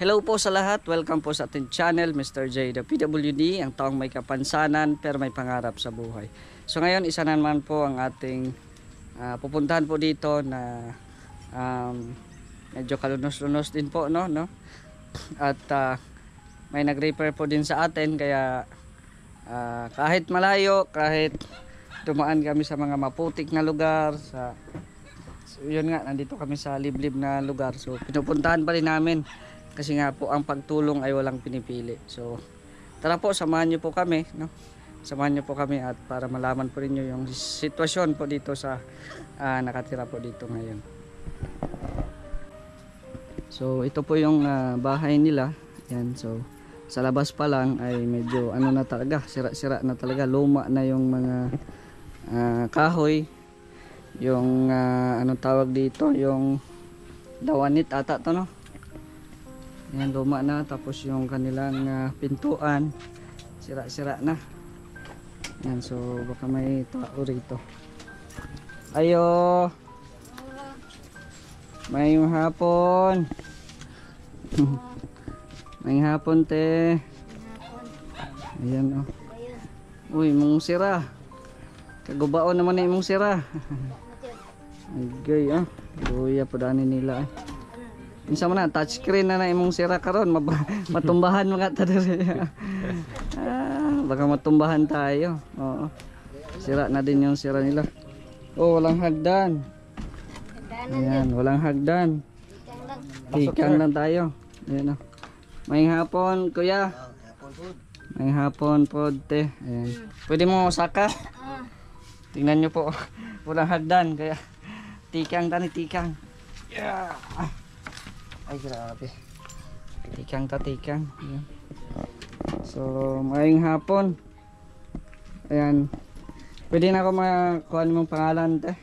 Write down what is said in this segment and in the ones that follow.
Hello po sa lahat, welcome po sa ating channel, Mr. J, the PWD, ang taong may kapansanan pero may pangarap sa buhay. So ngayon, isa na naman po ang ating pupuntahan po dito na medyo kalunos-lunos din po, no? At may nag-refer po din sa atin, kaya kahit malayo, kahit dumaan kami sa mga maputik na lugar, so yun nga, nandito kami sa liblib na lugar, so pinupuntahan pa rin namin. Kasi nga po ang pagtulong ay walang pinipili. So tara po, samahan niyo po kami, no? Samahan niyo po kami at para malaman po rin niyo yung sitwasyon po dito sa nakatira po dito ngayon. So ito po yung bahay nila. Yan, so sa labas pa lang ay medyo ano na talaga, sira-sira na talaga, luma na yung mga kahoy. Yung anong tawag dito, yung dawanit ata to, no? Yan, luma na. Tapos yung kanilang pintuan sira-sira na. Yan, so baka may tao rito. Ayo, mayong hapon. Mayong hapon, te. Ayan, oh. Uy, mong sira. Kagubaon naman na imong sira. Ay gay, oh. Luya po daanin nila, eh. Minsan mo na, touchscreen na imong sira karon, matumbahan mga tadiri. Baka matumbahan tayo. Oo. Sira na din yung sira nila. Oh, walang hagdan. Ayan, walang hagdan. Tikang lang tayo. Ayan, oh. May hapon, kuya. May hapon po, te. Ayan. Pwede mo saka? Tingnan nyo po. Walang hagdan, kaya tikang tani, tikang. Yeah. Ay grabe, tikang ta tikang. Ayan. So maayong hapon. Ayan, pwede na ako makuha mong pangalan, te?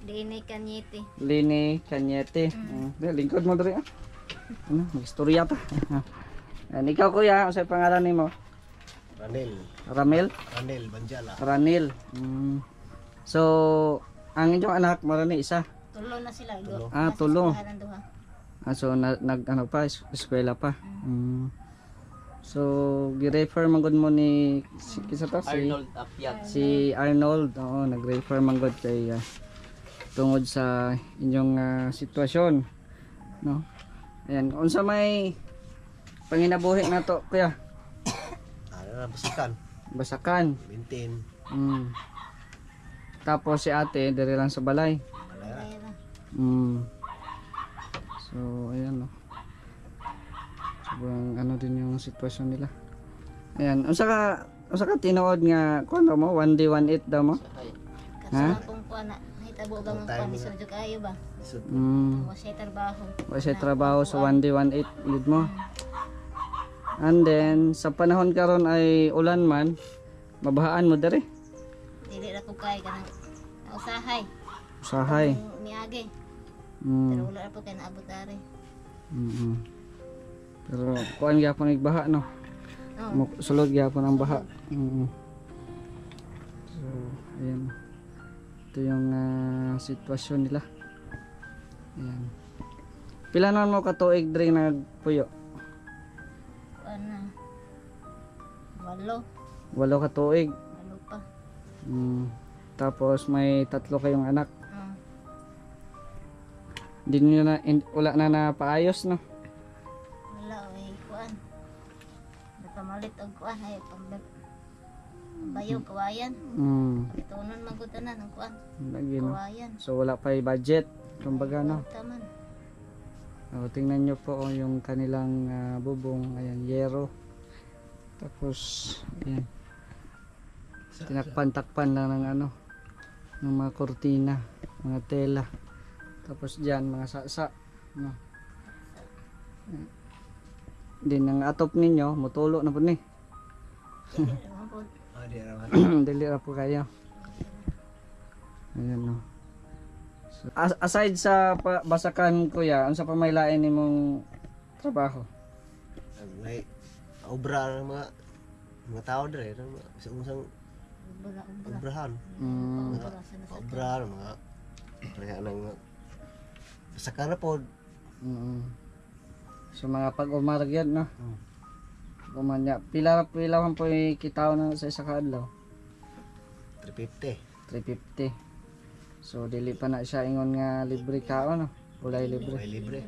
Lini Cañete. Lini Cañete. Lingkod mo dali, ano, mag-istorya pa. Ayan, ikaw kuya, ano sa pangalan nimo? Ranil. Ramel? Ranil Banjala. Ranil. So ang inyong anak marami isa? Tulo na sila. Tulo. So nag ano pa, eskwela pa. So gi-refer man gud mo ni kisa to Arnold Apiat. si Arnold. Oo, nag-refer man gud kay tungod sa inyong sitwasyon, no? Ayan, unsa may panginabuhi na to, kuya? Basakan. Basakan. Bintin. Tapos si ate diri lang sa balay. So ayan, no. Sobrang ano din yung sitwasyon nila. Ayan, unsa ka tinuod nga kuno mo 1D 18 daw mo? Ha? Kung kuan na hitabo ba ng kuan ni Sergio kayo ba? Wa siya trabaho. Wa siya trabaho sa 1D 18 gid mo. And then sa panahon karon ay ulan man, mabahaan mo dere. Dili ra ko kay kanang usahay. Usahay. Niage. Pero wala po kay naabot ari. Pero kuan gyapon ig baha, no? Sulod gyapon ang baha. So ayan. Ito yung sitwasyon nila. Ayan. Pila na mo ka tuig diri nagpuyo? Kuan na. Walo ka tuig. Walo pa. Tapos may 3 kayong anak. Hindi nyo na, wala na napaayos, no? Wala, kuan. Napamalit og kuan, ay pambayo, kawayan. Tunon magutanan ang kuan. Lagi, no? Kawayan. So wala pa budget, kumbaga, no? Taman. Tingnan nyo po yung kanilang bubong, ayan, yero. Tapos, ayan. Tinakpan-takpan na ng ano, ng mga kortina, mga tela. Tapos dyan mga sasa, no? Din ang atop ninyo mutulo na po ni. Dili ra po kayo. Ayan, no? So, aside sa basakan, kuya, unsa pa may lain nimong trabaho? May obra ng mga tao dire, sa unsang obrahan. Obra mga kaya nang Saka na po. So mga pag-umarag yan, no? Umanya. Pila man po ikitaw na sa isa ka adlaw? 350. 350. So dili pa na siya ingon nga libre ka, no? Ulay libre. May libre.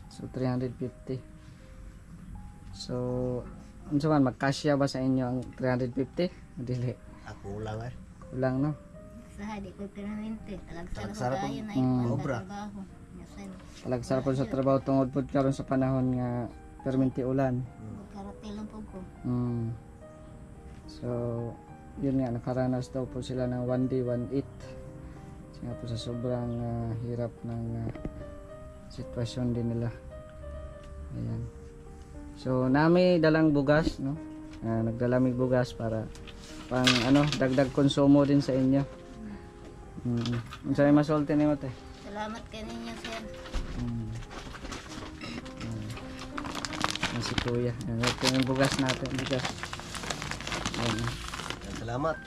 So 350. So unsa man magkasya ba sa inyo ang 350? Dili. Ako lang eh. Kulang, no? Sa di ko permanente. Talagsara Talagsara ko po. kayo na ipon Obra. trabaho. Yasan. Talagsara po sa trabaho tungod po karon sa panahon nga perminti ulan. Karate lang po ko. So yun nga, nakaranas daw po sila ng 1 day 1 eat. Kasi nga po sa sobrang hirap ng sitwasyon din nila. Ayan. So nami dalang bugas, no? Nagdalamig bugas para pang dagdag konsumo din sa inyo. Unsa may masulti nimo te? Salamat kaninyo sir. Si Kuya. Ito yung bugas natin. Bugas. Ayan. Salamat.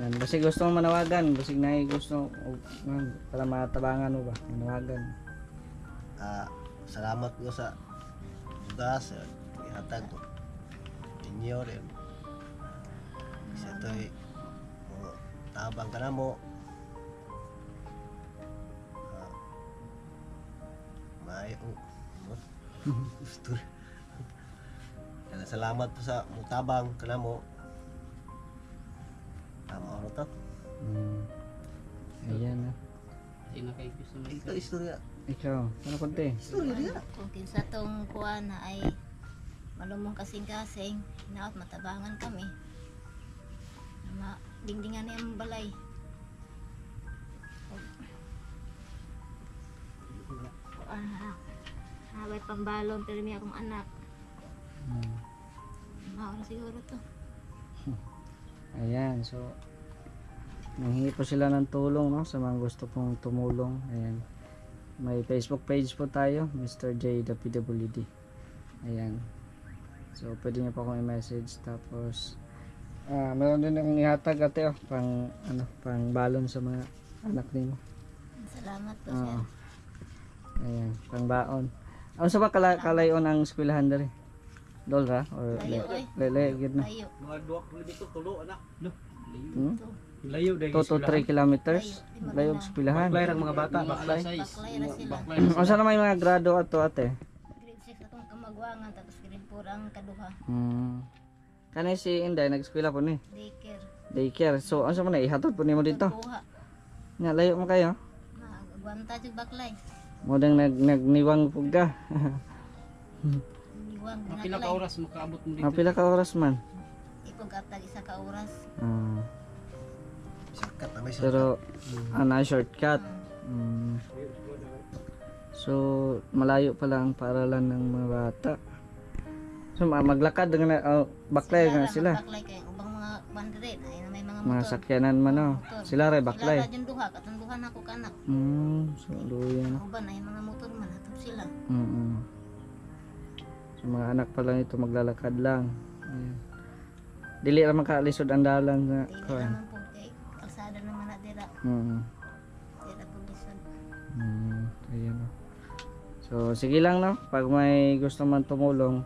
Yan. Basig gusto mo manawagan. Basig na gusto para matabangan mo ba? Manawagan. Salamat ko sa bugas. Ihatag ko. Inyo rin. Isa to'y tabang ka na mo. Gusto. Salamat po sa mutabang ka na mo. Tama ano to? Ayan na. Ikaw istorya. Ikaw, ano konti? Istorya niya. Kung kinsa tong kuha na ay malumong kasing-kasing, naot matabangan kami. Dingdingan niya ang balay. Habay pambalon pero may akong anak. Maura siguro to. Ayan, so nanghingi po sila ng tulong, no, sa mga gusto pong tumulong. Ayan. May Facebook page po tayo, Mr. J the PWD. Ayan. So pwede niyo po akong i-message, tapos meron din akong ihatag ate, pang balon sa mga anak niyo. Salamat po sir. Ayan, pang baon. Ano sa ba kalayon ang eskwelahan diri? Dolra or lele gid na? Layo. Mga duwa ko dito tulo anak. No. Layo 2 to 3 kilometers. Layo ang eskwelahan. Baklay ra mga bata, Baklay ra sila. Asa na may mga grado ato ate? Grade 6 atong kamagwangan tapos grade 4 ang kaduha. Kanay si Inday nag-eskwela po ni. Daycare. Daycare. So asa man ihatod po nimo dito? Kuha. Nya layo mo kayo. Magwanta jud baklay. Mo dang nagniwang pug ka. Niwang Pila ka oras makaabot mo dito? Pila ka oras man? Ipog atag isa ka oras. Shortcut na may shortcut. Pero shortcut. So malayo pa lang ang paaralan ng mga bata. So maglakad na baklay na sila. Baklay kay ubang mga bandit ay na may mga Mga motor. sakyanan man Sila ray baklay. Sila ra duha katong duha na ko kanak. So luya na. Uban ay mga motor man ato sila. So mga anak pa lang ito maglalakad lang. Ayan. Dili ra makalisod ang dalan nga Dili kuan. naman po kay kalsada naman na dira. Dira po lisod. Ayan. So sige lang, no. Pag may gusto man tumulong,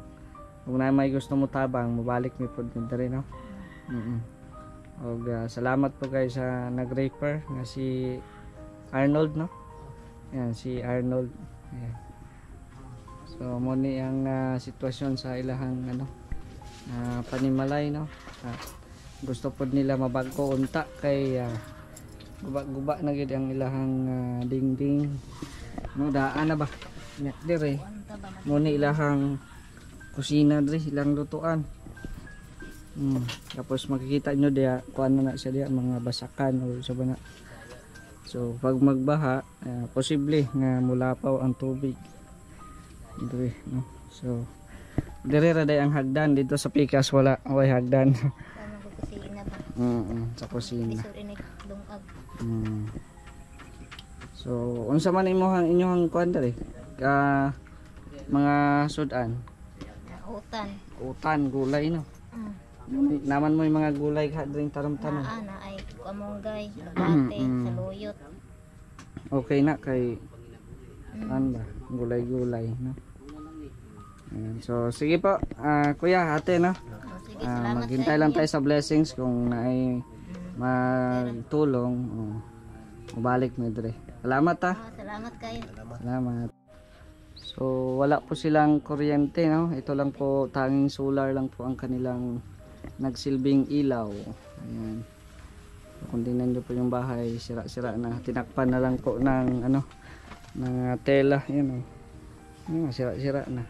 kung na may gusto mo tabang, mabalik mi pod din diri, no. Og salamat po guys sa nag-refer nga si Arnold, no. Yan si Arnold. Ayan. So mo ni ang sitwasyon sa ilahang panimalay, no. Gusto pod nila mabagko unta kay guba-guba na gid ang ilahang dingding. No daan na ba? Nya dire. Wanta ba man Mo ni ilahang kusina diri, ilang lutuan. Tapos makikita nyo diya kuan na siya diya mga basakan o sa bana. So pag magbaha, posible nga mulapaw ang tubig. Diri, no. So dire ra day ang hagdan dito sa Pikas, wala hagdan. paano ko kusina ba? Sa kusina. Lisod ini dungag. So unsa man inyong kuan diri? Mga sudan, Utan. gulay, no. Naman mo yung mga gulay ka dring taram-taram. Na ay kamonggay, lugate, saluyot. Okay na kay Ano ba? Gulay-gulay, no? Ayan. So, sige po, kuya, ate, no? Oh, sige, salamat Maghintay lang tayo sa blessings kung naay magtulong. Mabalik mo dire. Salamat ha. Salamat kayo. Salamat. So, wala po silang kuryente, no? Ito lang po, tanging solar lang po ang kanilang nagsilbing ilaw. Ayan. Kung tingnan nyo po yung bahay, sira-sira na. Tinakpan na lang po ng ano, ng tela, yun oh. Sira-sira na.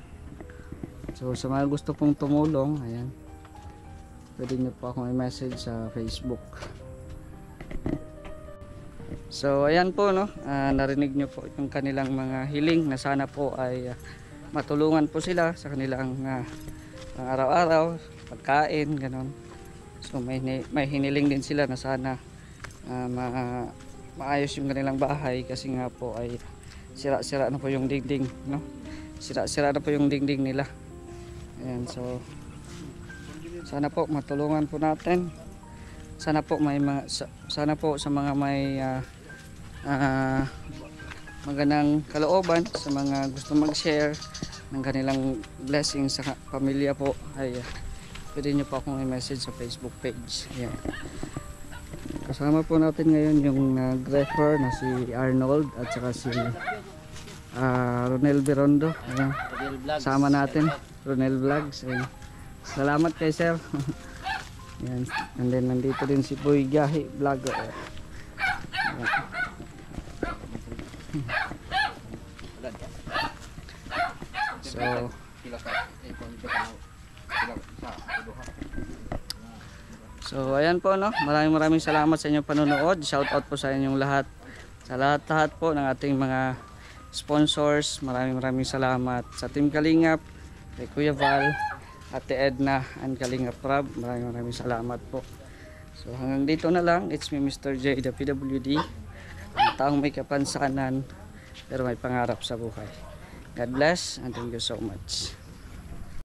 So sa mga gusto pong tumulong, ayan, pwede nyo po akong i-message sa Facebook. So ayan po, no, narinig nyo po yung kanilang mga hiling na sana po ay matulungan po sila sa kanilang araw-araw, pagkain, ganon. So may hiniling din sila na sana maayos yung kanilang bahay kasi nga po ay sira-sira na po yung dingding, no? Sira-sira na po yung dingding nila. Ayan, so sana po matulungan po natin. Sana po sana po sa mga may magandang kalooban, sa mga gusto mag-share ng kanilang blessing sa pamilya po, ay pwede nyo po akong i-message sa Facebook page. Ayan. Kasama po natin ngayon yung nag-refer na si Arnold at saka si Ronel Birondo. Ayan. Sama natin, Ronel Vlogs. Ayan. Salamat kay sir. Ayan. And then nandito din si Boy Gahi Vlogger. Ayan. So ayan po, no, maraming salamat sa inyong panonood. Shout out po sa inyong lahat, sa lahat po ng ating mga sponsors. Maraming salamat sa Team Kalingap, kay Kuya Val, Ate Edna, and Kalingap Rob. Maraming salamat po. So hanggang dito na lang. It's me, Mr. J, the PWD, ang taong may kapansanan pero may pangarap sa buhay. God bless and thank you so much.